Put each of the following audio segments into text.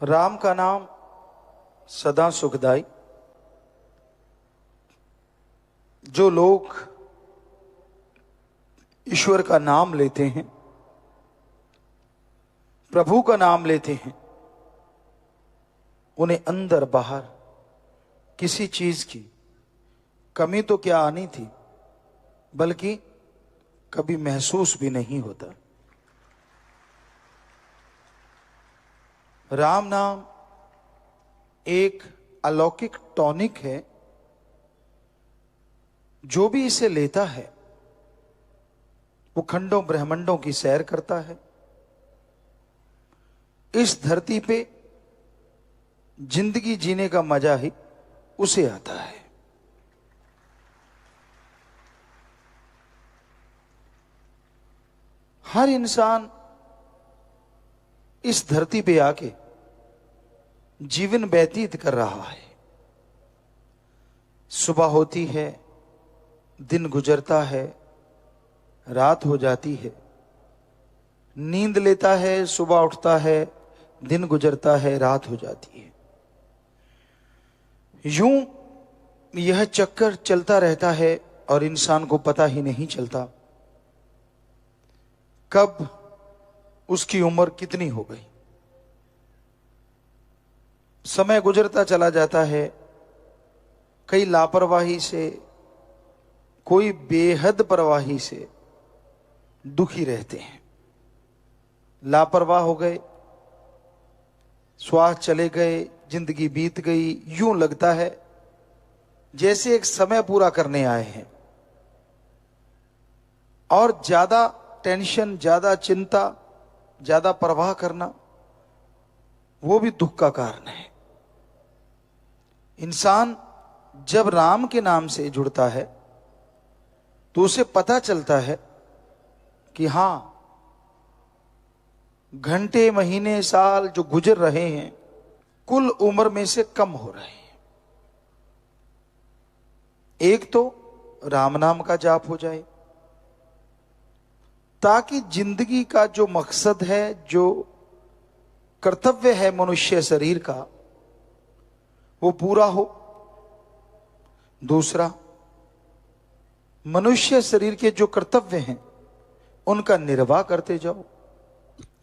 राम का नाम सदा सुखदाई। जो लोग ईश्वर का नाम लेते हैं, प्रभु का नाम लेते हैं, उन्हें अंदर बाहर किसी चीज की कमी तो क्या आनी थी, बल्कि कभी महसूस भी नहीं होता। राम नाम एक अलौकिक टॉनिक है। जो भी इसे लेता है वो खंडों ब्रह्मांडों की सैर करता है। इस धरती पे जिंदगी जीने का मजा ही उसे आता है। हर इंसान इस धरती पे आके जीवन व्यतीत कर रहा है। सुबह होती है, दिन गुजरता है, रात हो जाती है। नींद लेता है, सुबह उठता है, दिन गुजरता है, रात हो जाती है। यूं यह चक्कर चलता रहता है और इंसान को पता ही नहीं चलता कब उसकी उम्र कितनी हो गई। समय गुजरता चला जाता है। कई लापरवाही से, कोई बेहद परवाही से दुखी रहते हैं। लापरवाह हो गए, श्वास चले गए, जिंदगी बीत गई। यूं लगता है जैसे एक समय पूरा करने आए हैं। और ज्यादा टेंशन, ज्यादा चिंता, ज्यादा परवाह करना, वो भी दुख का कारण है। इंसान जब राम के नाम से जुड़ता है तो उसे पता चलता है कि हां, घंटे, महीने, साल जो गुजर रहे हैं कुल उम्र में से कम हो रहे हैं। एक तो राम नाम का जाप हो जाए ताकि जिंदगी का जो मकसद है, जो कर्तव्य है मनुष्य शरीर का, वो पूरा हो। दूसरा, मनुष्य शरीर के जो कर्तव्य हैं उनका निर्वाह करते जाओ।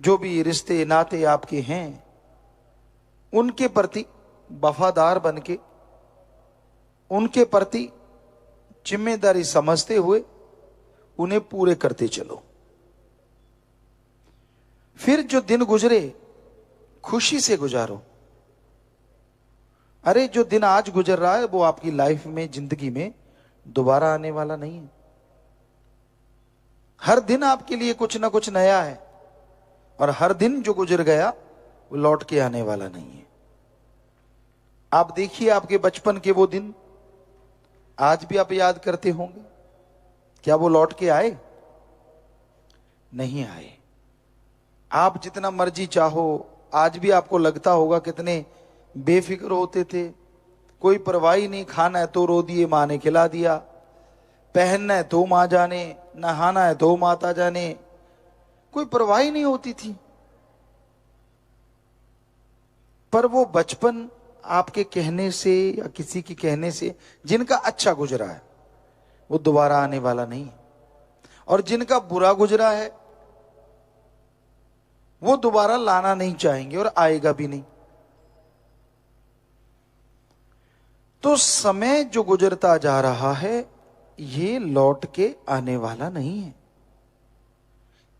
जो भी रिश्ते नाते आपके हैं उनके प्रति वफादार बनके, उनके प्रति जिम्मेदारी समझते हुए उन्हें पूरे करते चलो। फिर जो दिन गुजरे खुशी से गुजारो। अरे जो दिन आज गुजर रहा है वो आपकी लाइफ में, जिंदगी में दोबारा आने वाला नहीं है। हर दिन आपके लिए कुछ ना कुछ नया है और हर दिन जो गुजर गया वो लौट के आने वाला नहीं है। आप देखिए आपके बचपन के वो दिन आज भी आप याद करते होंगे। क्या वो लौट के आए? नहीं आए। आप जितना मर्जी चाहो, आज भी आपको लगता होगा कितने बेफिक्र होते थे। कोई परवाही नहीं, खाना है तो रो दिए, मां ने खिला दिया। पहनना है तो मां जाने, नहाना है तो माता जाने, कोई परवाही नहीं होती थी। पर वो बचपन आपके कहने से या किसी के कहने से जिनका अच्छा गुजरा है वो दोबारा आने वाला नहीं है, और जिनका बुरा गुजरा है वो दोबारा लाना नहीं चाहेंगे और आएगा भी नहीं। तो समय जो गुजरता जा रहा है ये लौट के आने वाला नहीं है।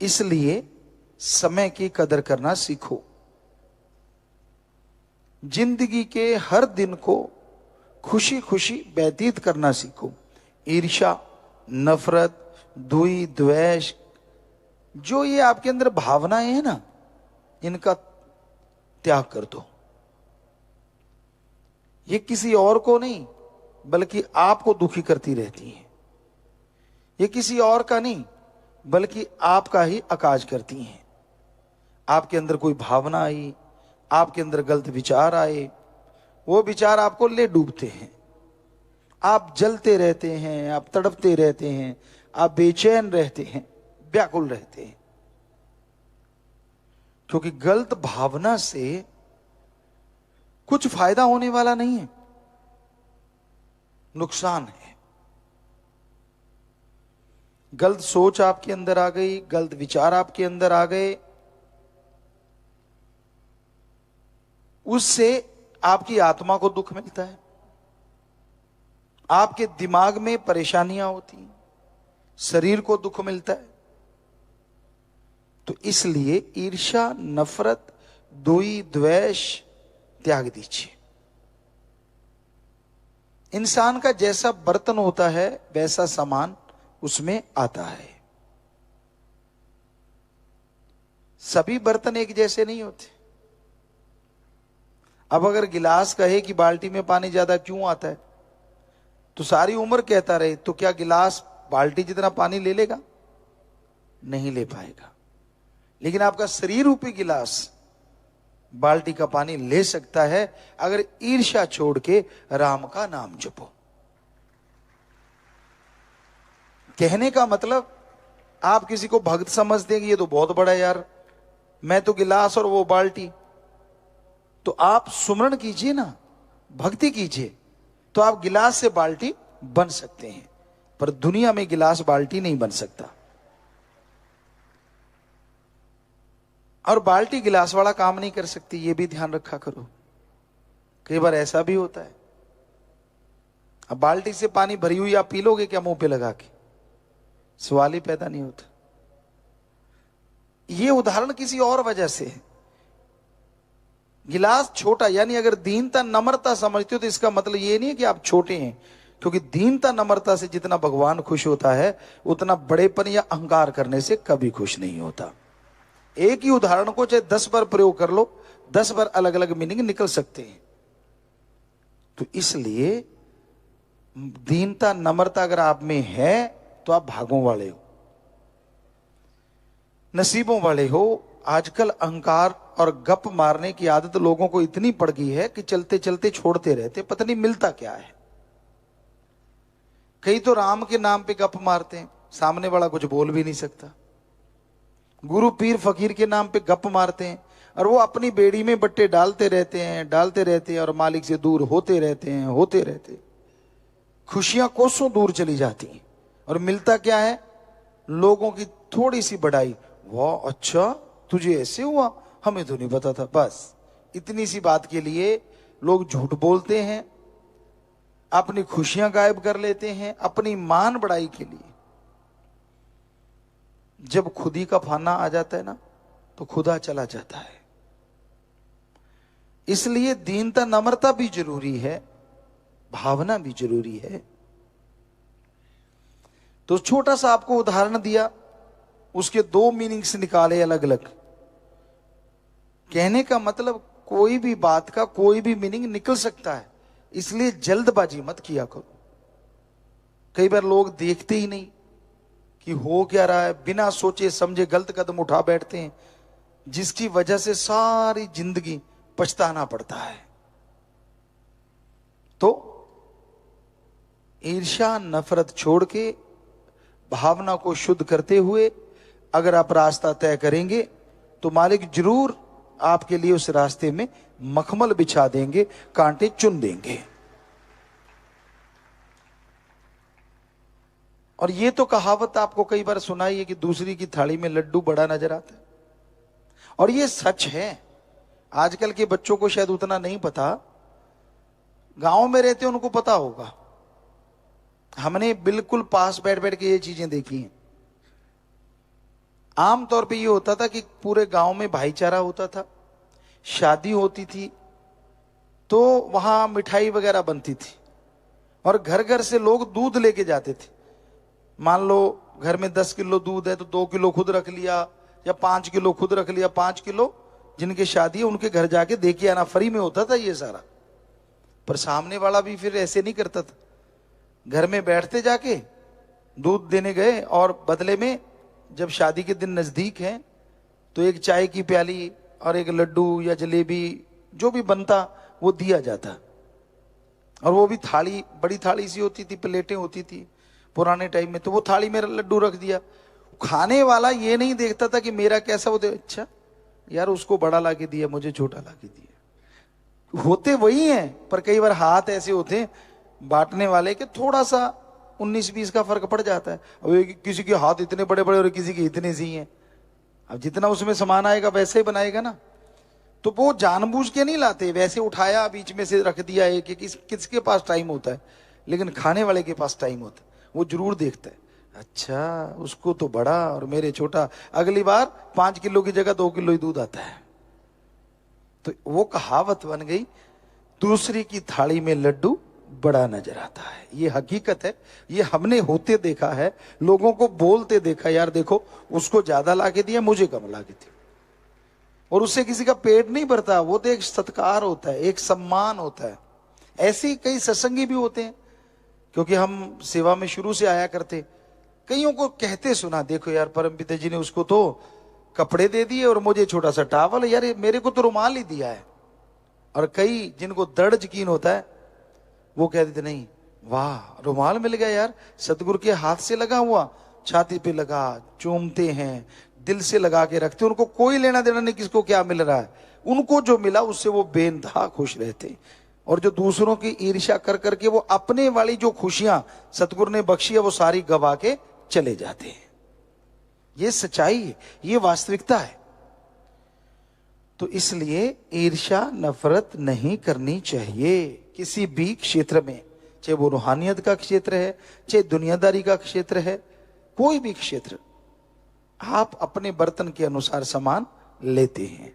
इसलिए समय की कदर करना सीखो। जिंदगी के हर दिन को खुशी खुशी व्यतीत करना सीखो। ईर्ष्या, नफरत, द्वेष, द्वेष, जो ये आपके अंदर भावनाएं हैं ना, इनका त्याग कर दो। ये किसी और को नहीं बल्कि आपको दुखी करती रहती हैं। ये किसी और का नहीं बल्कि आपका ही अकाज करती हैं। आपके अंदर कोई भावना आई, आपके अंदर गलत विचार आए, वो विचार आपको ले डूबते हैं। आप जलते रहते हैं, आप तड़पते रहते हैं, आप बेचैन रहते हैं, व्याकुल रहते हैं। क्योंकि गलत भावना से कुछ फायदा होने वाला नहीं है, नुकसान है। गलत सोच आपके अंदर आ गई, गलत विचार आपके अंदर आ गए, उससे आपकी आत्मा को दुख मिलता है, आपके दिमाग में परेशानियां होती हैं, शरीर को दुख मिलता है। तो इसलिए ईर्ष्या, नफरत, द्वेष, द्वेष त्याग दीजिए। इंसान का जैसा बर्तन होता है वैसा सामान उसमें आता है। सभी बर्तन एक जैसे नहीं होते। अब अगर गिलास कहे कि बाल्टी में पानी ज्यादा क्यों आता है, तो सारी उम्र कहता रहे, तो क्या गिलास बाल्टी जितना पानी ले लेगा? नहीं ले पाएगा। लेकिन आपका शरीर रूपी गिलास बाल्टी का पानी ले सकता है, अगर ईर्ष्या छोड़ के राम का नाम जपो। कहने का मतलब, आप किसी को भक्त समझते हैं कि ये तो बहुत बड़ा है यार, मैं तो गिलास और वो बाल्टी। तो आप सुमरण कीजिए ना, भक्ति कीजिए, तो आप गिलास से बाल्टी बन सकते हैं। पर दुनिया में गिलास बाल्टी नहीं बन सकता, और बाल्टी गिलास वाला काम नहीं कर सकती, ये भी ध्यान रखा करो। कई बार ऐसा भी होता है, अब बाल्टी से पानी भरी हुई आप पी लोगे क्या मुंह पे लगा के? सवाल ही पैदा नहीं होता। ये उदाहरण किसी और वजह से है। गिलास छोटा, यानी अगर दीनता नम्रता समझते हो तो इसका मतलब ये नहीं है कि आप छोटे हैं, क्योंकि दीनता नम्रता से जितना भगवान खुश होता है उतना बड़ेपन या अहंकार करने से कभी खुश नहीं होता। एक ही उदाहरण को चाहे 10 बार प्रयोग कर लो, 10 बार अलग अलग मीनिंग निकल सकते हैं। तो इसलिए दीनता नम्रता अगर आप में है तो आप भागों वाले हो, नसीबों वाले हो। आजकल अहंकार और गप मारने की आदत लोगों को इतनी पड़ गई है कि चलते चलते छोड़ते रहते, पता नहीं मिलता क्या है। कई तो राम के नाम पे गप मारते हैं, सामने वाला कुछ बोल भी नहीं सकता। गुरु पीर फकीर के नाम पे गप मारते हैं, और वो अपनी बेड़ी में बट्टे डालते रहते हैं और मालिक से दूर होते रहते हैं। खुशियां कोसों दूर चली जाती हैं, और मिलता क्या है? लोगों की थोड़ी सी बढ़ाई, वाह अच्छा तुझे ऐसे हुआ, हमें तो नहीं पता था। बस इतनी सी बात के लिए लोग झूठ बोलते हैं, अपनी खुशियां गायब कर लेते हैं अपनी मान बढ़ाई के लिए। जब खुदी का फाना आ जाता है ना, तो खुदा चला जाता है। इसलिए दीनता नम्रता भी जरूरी है, भावना भी जरूरी है। तो छोटा सा आपको उदाहरण दिया, उसके 2 मीनिंग्स निकाले अलग अलग। कहने का मतलब कोई भी बात का कोई भी मीनिंग निकल सकता है, इसलिए जल्दबाजी मत किया करो। कई बार लोग देखते ही नहीं कि हो क्या रहा है, बिना सोचे समझे गलत कदम उठा बैठते हैं, जिसकी वजह से सारी जिंदगी पछताना पड़ता है। तो ईर्ष्या नफरत छोड़ के भावना को शुद्ध करते हुए अगर आप रास्ता तय करेंगे तो मालिक जरूर आपके लिए उस रास्ते में मखमल बिछा देंगे, कांटे चुन देंगे। और ये तो कहावत आपको कई बार सुनाई है कि दूसरी की थाली में लड्डू बड़ा नजर आता है, और ये सच है। आजकल के बच्चों को शायद उतना नहीं पता, गांव में रहते उनको पता होगा। हमने बिल्कुल पास बैठ बैठ के ये चीजें देखी हैं। आमतौर पे ये होता था कि पूरे गांव में भाईचारा होता था, शादी होती थी तो वहां मिठाई वगैरह बनती थी, और घर घर से लोग दूध लेके जाते थे। मान लो घर में 10 किलो दूध है तो 2 किलो खुद रख लिया, या 5 किलो खुद रख लिया। 5 किलो जिनके शादी है उनके घर जाके देके आना, फ्री में होता था ये सारा। पर सामने वाला भी फिर ऐसे नहीं करता था, घर में बैठते जाके दूध देने गए, और बदले में जब शादी के दिन नजदीक है तो एक चाय की प्याली और एक लड्डू या जलेबी जो भी बनता वो दिया जाता। और वो भी थाली, बड़ी थाली सी होती थी, प्लेटें होती थी पुराने टाइम में, तो वो थाली में लड्डू रख दिया। खाने वाला ये नहीं देखता था कि मेरा कैसा, वो अच्छा यार उसको बड़ा ला के दिया, मुझे छोटा ला के दिया। होते वही हैं, पर कई बार हाथ ऐसे होते हैं बांटने वाले के थोड़ा सा 19-20 का फर्क पड़ जाता है। अब किसी के हाथ इतने बड़े बड़े और किसी के इतने सी हैं, अब जितना उसमें सामान आएगा वैसे ही बनाएगा ना। तो वो जानबूझ के नहीं लाते, वैसे उठाया बीच में से रख दिया है कि किसके पास टाइम होता है, लेकिन खाने वाले के पास टाइम होता है, वो जरूर देखता है, अच्छा उसको तो बड़ा और मेरे छोटा, अगली बार 5 किलो की जगह 2 किलो ही दूध आता है। तो वो कहावत बन गई, दूसरी की थाली में लड्डू बड़ा नजर आता है। ये हकीकत है, ये हमने होते देखा है, लोगों को बोलते देखा, यार देखो उसको ज्यादा लाके दिया, मुझे कम लाके दिया, और उससे किसी का पेट नहीं भरता। वो तो एक सत्कार होता है, एक सम्मान होता है। ऐसे ही कई सत्संगी भी होते हैं, क्योंकि हम सेवा में शुरू से आया करते, कईयों को कहते सुना, देखो यार परमपिता जी ने उसको तो कपड़े दे दिए और मुझे छोटा सा टावल, यार मेरे को तो रुमाल ही दिया है। और कई जिनको दृढ़ यकीन होता है वो कह देते नहीं, वाह रुमाल मिल गया यार, सतगुरु के हाथ से लगा हुआ, छाती पे लगा, चूमते हैं, दिल से लगा के रखते, उनको कोई लेना देना नहीं किसको क्या मिल रहा है, उनको जो मिला उससे वो बेइंतहा खुश रहते। और जो दूसरों की ईर्ष्या कर करके वो अपने वाली जो खुशियां सतगुरु ने बख्शी है वो सारी गवा के चले जाते हैं। ये सच्चाई है, ये वास्तविकता है। तो इसलिए ईर्ष्या नफरत नहीं करनी चाहिए किसी भी क्षेत्र में, चाहे वो रूहानियत का क्षेत्र है, चाहे दुनियादारी का क्षेत्र है, कोई भी क्षेत्र। आप अपने बर्तन के अनुसार सामान लेते हैं,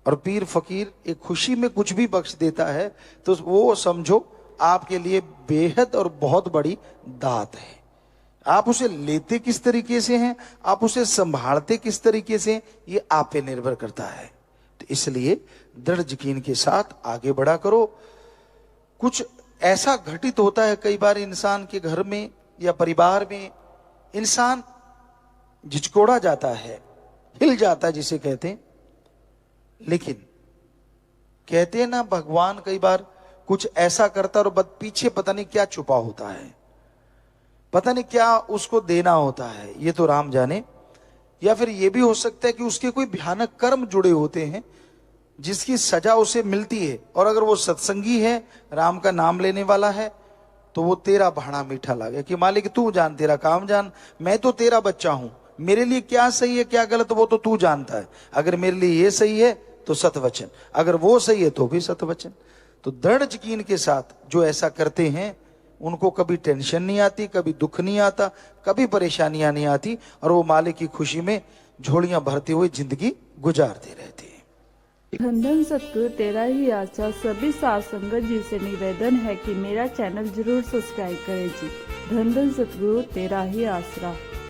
और पीर फकीर एक खुशी में कुछ भी बख्श देता है तो वो समझो आपके लिए बेहद और बहुत बड़ी दात है। आप उसे लेते किस तरीके से हैं, आप उसे संभालते किस तरीके से, ये आप पे निर्भर करता है। तो इसलिए दृढ़ यकीन के साथ आगे बढ़ा करो। कुछ ऐसा घटित होता है कई बार इंसान के घर में या परिवार में, इंसान झिझकोड़ा जाता है, हिल जाता है जिसे कहते हैं, लेकिन कहते हैं ना भगवान कई बार कुछ ऐसा करता है और पीछे पता नहीं क्या छुपा होता है, पता नहीं क्या उसको देना होता है, ये तो राम जाने। या फिर ये भी हो सकता है कि उसके कोई भयानक कर्म जुड़े होते हैं जिसकी सजा उसे मिलती है, और अगर वो सत्संगी है, राम का नाम लेने वाला है, तो वो तेरा भाड़ा मीठा लागे कि मालिक तू जान, तेरा काम जान, मैं तो तेरा बच्चा हूं, मेरे लिए क्या सही है क्या गलत वो तो तू जानता है, अगर मेरे लिए ये सही है तो सतवचन, अगर वो सही है तो भी सतवचन। तो दृढ़ यकीन के साथ जो ऐसा करते हैं उनको कभी टेंशन नहीं आती, कभी दुख नहीं आता, कभी परेशानियां नहीं आती, और वो मालिक की खुशी में झोलियां भरते हुए जिंदगी गुजारते रहते हैं। धन धन सतगुरु तेरा ही आशा सभी साथ संगत जी से निवेदन है कि मेरा चैनल जरूर सब्सक्राइब करें जी। धन धन सतगुरु तेरा ही आसरा।